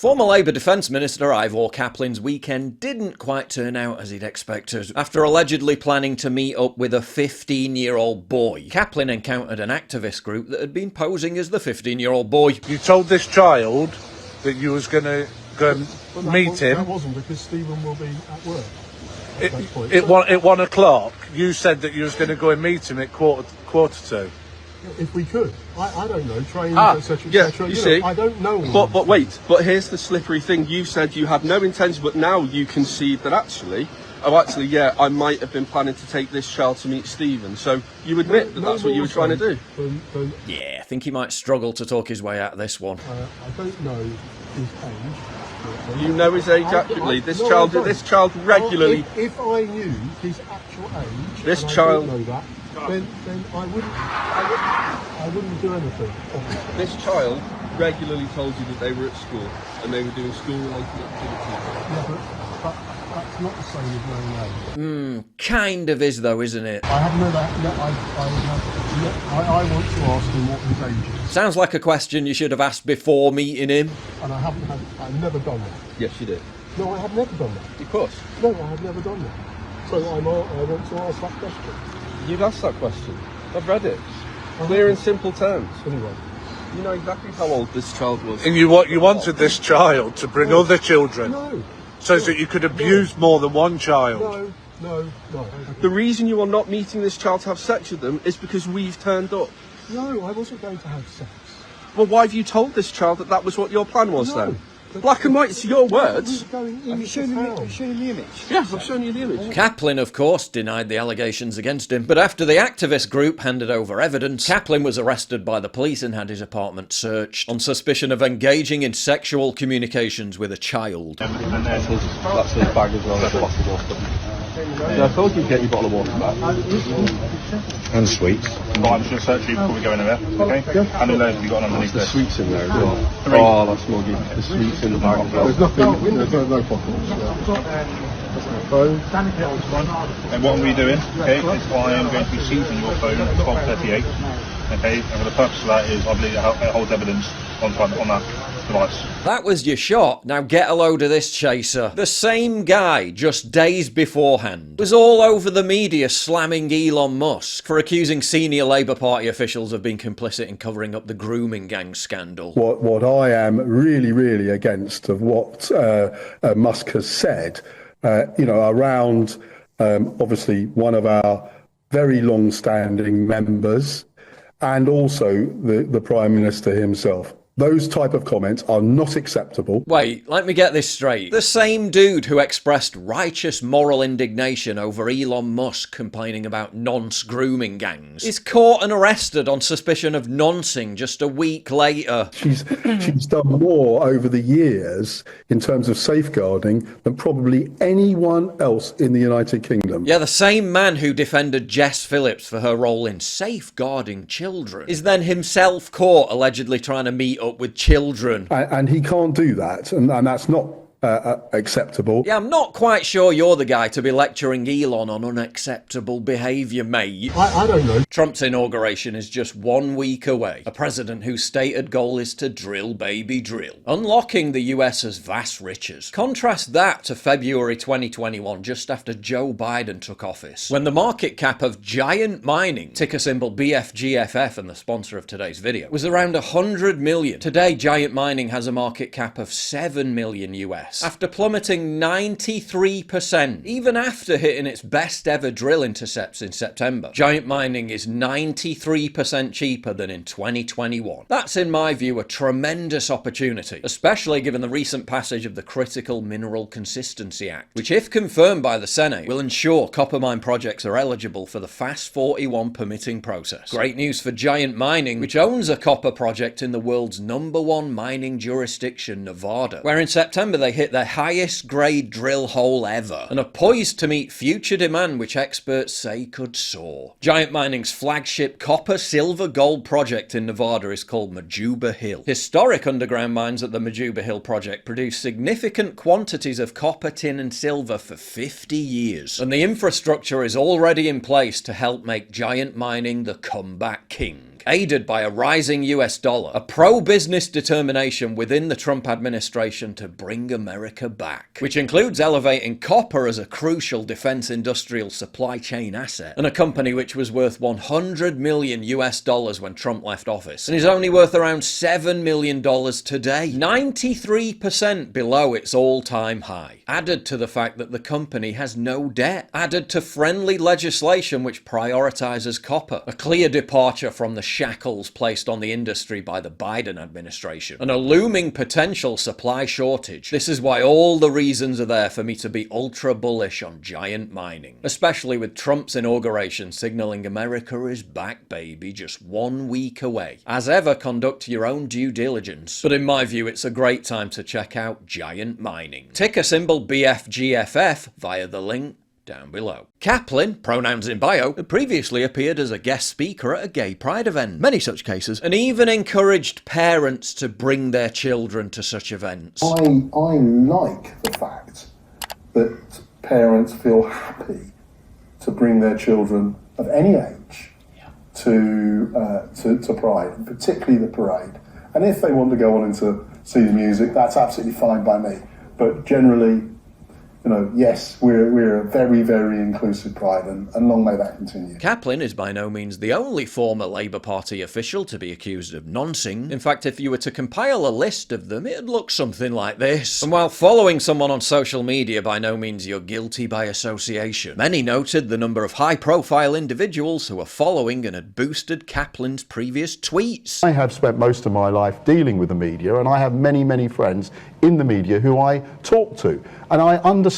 Former Labour Defence Minister Ivor Kaplan's weekend didn't quite turn out as he'd expected. After allegedly planning to meet up with a 15-year-old boy, Kaplan encountered an activist group that had been posing as the 15-year-old boy. You told this child that you was going to go and meet him. That wasn't, because Stephen will be at work. At 1 o'clock, you said that you was going to go and meet him at quarter to. If we could. I don't know, trains, etc. Yeah, etc. you see. I don't know. But wait, but here's the slippery thing. You said you have no intention, but now you concede that actually, yeah, I might have been planning to take this child to meet Stephen. So you admit that that's what you were trying to do. Yeah, I think he might struggle to talk his way out of this one. I don't know his age. You know his age accurately. This child regularly. If I knew his actual age, this and child. I don't know that, then I wouldn't do anything. Obviously. This child regularly told you that they were at school and they were doing school-related activities. Yeah, but that's not the same as knowing age. Kind of is though, isn't it? I have never. I want to ask him what his age is. Sounds like a question you should have asked before meeting him. And I've never done that. Yes, you did. No, I have never done that. Of course. No, I have never done that. So I want to ask that question. You've asked that question. I've read it. Clear and simple terms. Anyway. You know exactly how old this child was. And you wanted this child to bring other children. No. So that you could abuse more than one child. No. The reason you are not meeting this child to have sex with them is because we've turned up. No, I wasn't going to have sex. Well, why have you told this child that that was what your plan was then? Black and white, it's your words. Have you shown the image? Yes, I've shown you the image. Kaplan, of course, denied the allegations against him, but after the activist group handed over evidence, Kaplan was arrested by the police and had his apartment searched on suspicion of engaging in sexual communications with a child. That's his bag as well, if possible. Yeah, I told you to get your bottle of water back. And sweets. Right, I'm just going to search you before we go anywhere, okay? How many layers have you got underneath The this? sweets in there as well. Oh, that's muggy. The sweets in the bag as well. There's nothing. There's no pockets. There's no phone. And what are we doing? Okay, is I am going to be seizing your phone at 12:38. Okay, and for the purpose of that is I believe it holds evidence on that device. That was your shot. Now get a load of this, chaser. The same guy, just days beforehand, was all over the media slamming Elon Musk for accusing senior Labour Party officials of being complicit in covering up the grooming gang scandal. What I am really against of what Musk has said, around obviously one of our very long-standing members and also the Prime Minister himself. Those type of comments are not acceptable. Wait, let me get this straight. The same dude who expressed righteous moral indignation over Elon Musk complaining about nonce grooming gangs is caught and arrested on suspicion of noncing just a week later. She's done more over the years in terms of safeguarding than probably anyone else in the United Kingdom. Yeah, the same man who defended Jess Phillips for her role in safeguarding children is then himself caught allegedly trying to meet up with children. And he can't do that, and that's not acceptable. Yeah, I'm not quite sure you're the guy to be lecturing Elon on unacceptable behaviour, mate. I don't know. Trump's inauguration is just 1 week away. A president whose stated goal is to drill, baby, drill. Unlocking the US's vast riches. Contrast that to February 2021, just after Joe Biden took office, when the market cap of Giant Mining, ticker symbol BFGFF and the sponsor of today's video, was around 100 million. Today, Giant Mining has a market cap of 7 million US. After plummeting 93%, even after hitting its best ever drill intercepts in September. Giant Mining is 93% cheaper than in 2021. That's, in my view, a tremendous opportunity, especially given the recent passage of the Critical Mineral Consistency Act, which, if confirmed by the Senate, will ensure copper mine projects are eligible for the FAST-41 permitting process. Great news for Giant Mining, which owns a copper project in the world's #1 mining jurisdiction, Nevada, where in September they hit hit their highest grade drill hole ever and are poised to meet future demand which experts say could soar. Giant Mining's flagship copper, silver, gold project in Nevada is called Majuba Hill. Historic underground mines at the Majuba Hill project produce significant quantities of copper, tin and silver for 50 years, and the infrastructure is already in place to help make Giant Mining the comeback king. Aided by a rising US dollar, a pro-business determination within the Trump administration to bring America back, which includes elevating copper as a crucial defense industrial supply chain asset, and a company which was worth $100 million US when Trump left office, and is only worth around $7 million today, 93% below its all-time high. Added to the fact that the company has no debt, added to friendly legislation which prioritizes copper, a clear departure from the shackles placed on the industry by the Biden administration, and a looming potential supply shortage. This is why all the reasons are there for me to be ultra bullish on Giant Mining, especially with Trump's inauguration signaling America is back, baby, just 1 week away. As ever, conduct your own due diligence, but in my view it's a great time to check out Giant Mining. Ticker symbol BFGFF via the link down below. Kaplan, pronouns in bio, had previously appeared as a guest speaker at a gay pride event, many such cases, and even encouraged parents to bring their children to such events. I like the fact that parents feel happy to bring their children of any age to Pride, and particularly the parade. And if they want to go on and to see the music, that's absolutely fine by me. But generally, you know, yes, we're a very, very inclusive Pride, and long may that continue. Kaplan is by no means the only former Labour Party official to be accused of noncing. In fact, if you were to compile a list of them, it'd look something like this. And while following someone on social media by no means you're guilty by association, many noted the number of high-profile individuals who are following and had boosted Kaplan's previous tweets. I have spent most of my life dealing with the media, and I have many, many friends in the media who I talk to, and I understand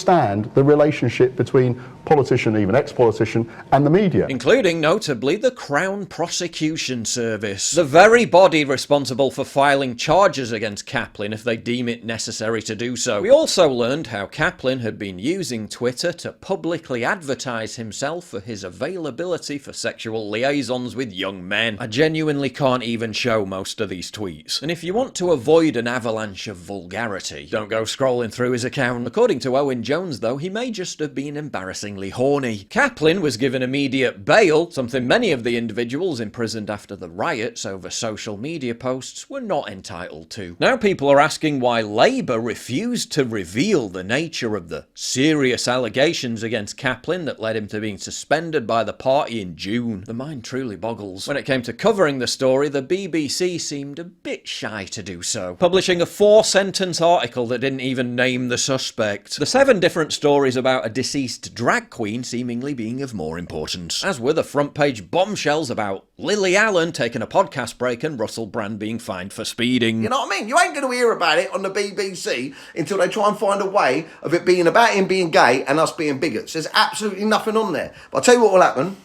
the relationship between politician, even ex-politician, and the media. Including, notably, the Crown Prosecution Service, the very body responsible for filing charges against Kaplan if they deem it necessary to do so. We also learned how Kaplan had been using Twitter to publicly advertise himself for his availability for sexual liaisons with young men. I genuinely can't even show most of these tweets. And if you want to avoid an avalanche of vulgarity, don't go scrolling through his account. According to Owen Jones, though, he may just have been embarrassingly horny. Kaplan was given immediate bail, something many of the individuals imprisoned after the riots over social media posts were not entitled to. Now people are asking why Labour refused to reveal the nature of the serious allegations against Kaplan that led him to being suspended by the party in June. The mind truly boggles. When it came to covering the story, the BBC seemed a bit shy to do so, publishing a 4-sentence article that didn't even name the suspect. The 7 different stories about a deceased drag queen seemingly being of more importance, as were the front page bombshells about Lily Allen taking a podcast break and Russell Brand being fined for speeding. You know what I mean? You ain't going to hear about it on the BBC until they try and find a way of it being about him being gay and us being bigots. There's absolutely nothing on there. But I'll tell you what will happen.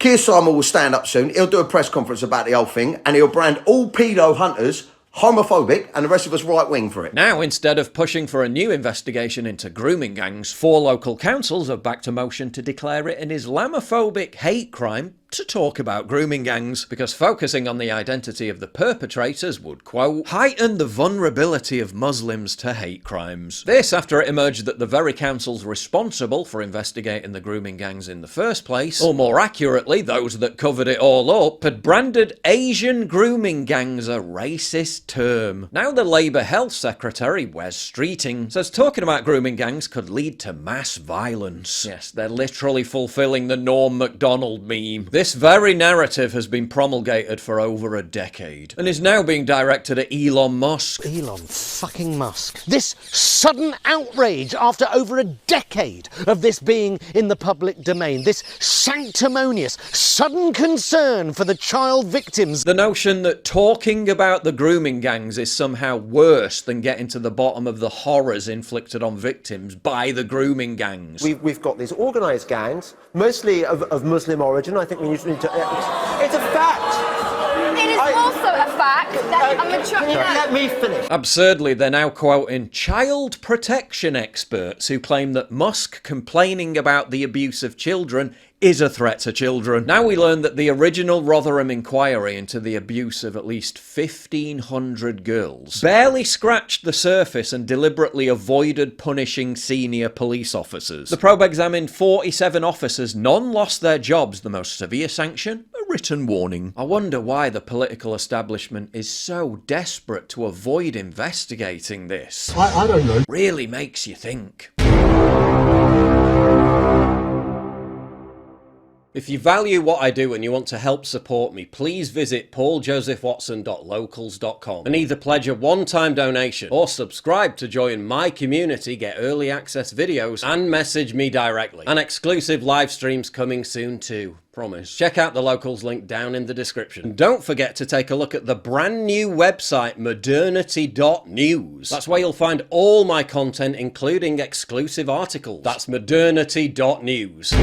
Keir Starmer will stand up soon. He'll do a press conference about the whole thing, and he'll brand all pedo hunters homophobic, and the rest of us right-wing for it. Now, instead of pushing for a new investigation into grooming gangs, 4 local councils have backed a motion to declare it an Islamophobic hate crime to talk about grooming gangs, because focusing on the identity of the perpetrators would, quote, heighten the vulnerability of Muslims to hate crimes. This after it emerged that the very councils responsible for investigating the grooming gangs in the first place, or more accurately, those that covered it all up, had branded Asian grooming gangs a racist term. Now the Labour Health Secretary, Wes Streeting, says talking about grooming gangs could lead to mass violence. Yes, they're literally fulfilling the Norm Macdonald meme. This very narrative has been promulgated for over a decade, and is now being directed at Elon Musk. Elon fucking Musk. This sudden outrage after over a decade of this being in the public domain. This sanctimonious, sudden concern for the child victims. The notion that talking about the grooming gangs is somehow worse than getting to the bottom of the horrors inflicted on victims by the grooming gangs. We've got these organised gangs, mostly of Muslim origin. I think we need to... It's a fact! It is also a fact back. I'm a child. Let me finish. Absurdly, they're now quoting child protection experts who claim that Musk complaining about the abuse of children is a threat to children. Now we learn that the original Rotherham inquiry into the abuse of at least 1,500 girls barely scratched the surface and deliberately avoided punishing senior police officers. The probe examined 47 officers. None lost their jobs. The most severe sanction? A written warning. I wonder why the political establishment is so desperate to avoid investigating this. I don't know. Really makes you think. If you value what I do and you want to help support me, please visit pauljosephwatson.locals.com and either pledge a one-time donation or subscribe to join my community, get early access videos, and message me directly. And exclusive live streams coming soon too. Promise. Check out the Locals link down in the description. And don't forget to take a look at the brand new website modernity.news. That's where you'll find all my content, including exclusive articles. That's modernity.news.